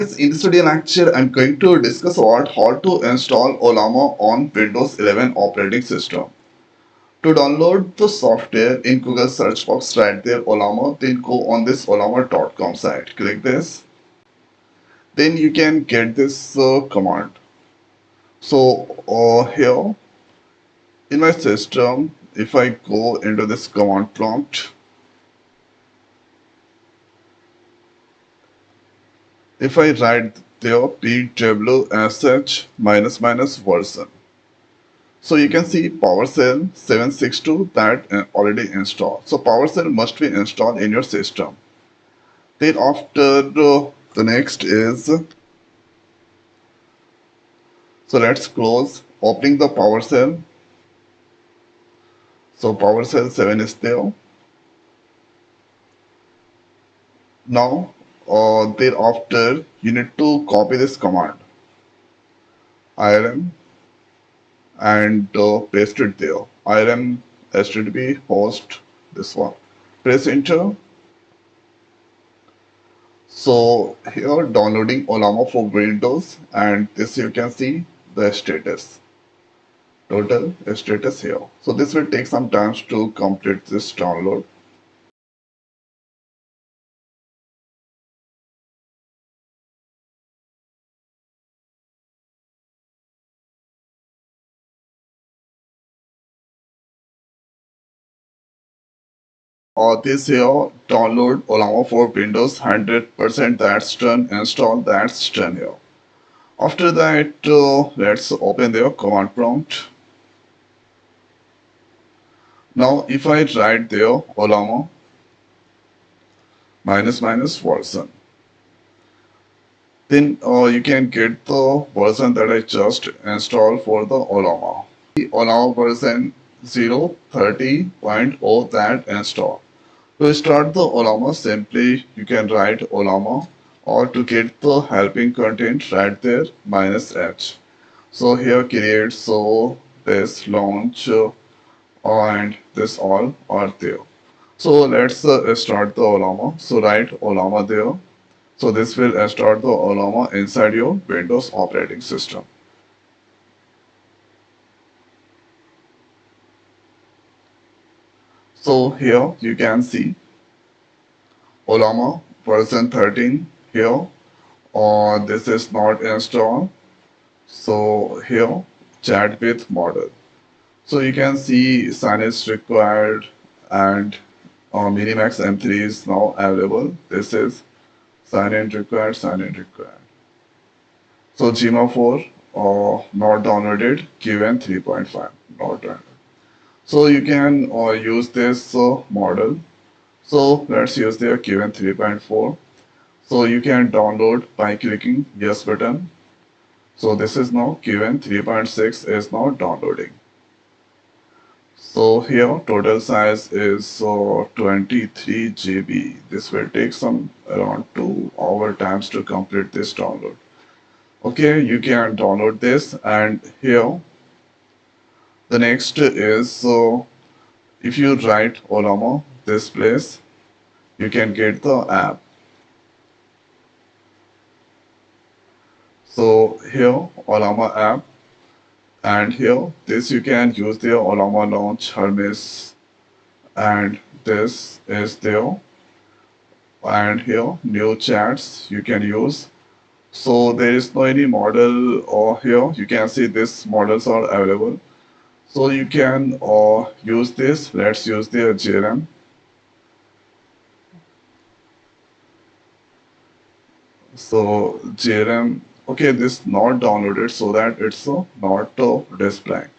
In this video lecture, I'm going to discuss about how to install Ollama on Windows 11 operating system. To download the software in Google search box, right there Ollama, then go on this ollama.com site. Click this. Then you can get this command. So here in my system, if I go into this command prompt, if I write there pwsh minus minus version. So you can see PowerShell 762 that already installed. So PowerShell must be installed in your system. Then after the next is, so let's close opening the PowerShell. So PowerShell 7 is there. Now thereafter you need to copy this command IRM and paste it there. IRM HTTP host this one. Press enter. So here downloading Ollama for Windows, and this you can see the status, total status here. So this will take some time to complete this download. This here download Ollama for Windows 100%, that's done. Install, that's done here. After that let's open the command prompt. Now if I write there Ollama minus minus version, then you can get the version that I just installed for the Ollama. The Ollama version 0.30.0 that install. To start the Ollama, simply you can write Ollama, or to get the helping content write there -h. So here create, so this launch and this all are there. So let's start the Ollama. So write Ollama there. So this will start the Ollama inside your Windows operating system. So here you can see Ollama version 13 here, or this is not installed. So here chat with model. So you can see sign is required, and Minimax M3 is now available. This is sign in required, sign in required. So Gma 4 not downloaded, QN 3.5 not downloaded. So you can use this model. So let's use the QN 3.4. So you can download by clicking yes button. So this is now QN 3.6 is now downloading. So here total size is 23 GB. This will take some around 2 hour times to complete this download. Okay, you can download this, and here the next is if you write Ollama this place, you can get the app. So here Ollama app, and here this you can use the Ollama launch Hermes, and this is there, and here new chats you can use. So there is no any model, or here you can see this models are available. So you can use this. Let's use the JRM. So JRM, okay, this not downloaded, so that it's not displaying.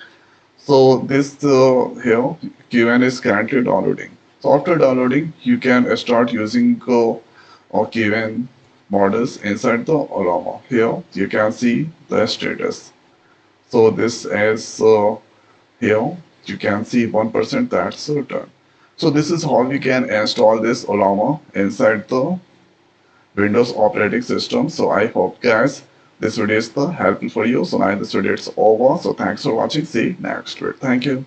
So this here QN is currently downloading. So after downloading, you can start using QN models inside the Ollama. Here you can see the status. So this is here you can see 1% that's done. So this is how we can install this Ollama inside the Windows operating system. So I hope guys this video is helpful for you. So now this video is over. So thanks for watching. See you next week. Thank you.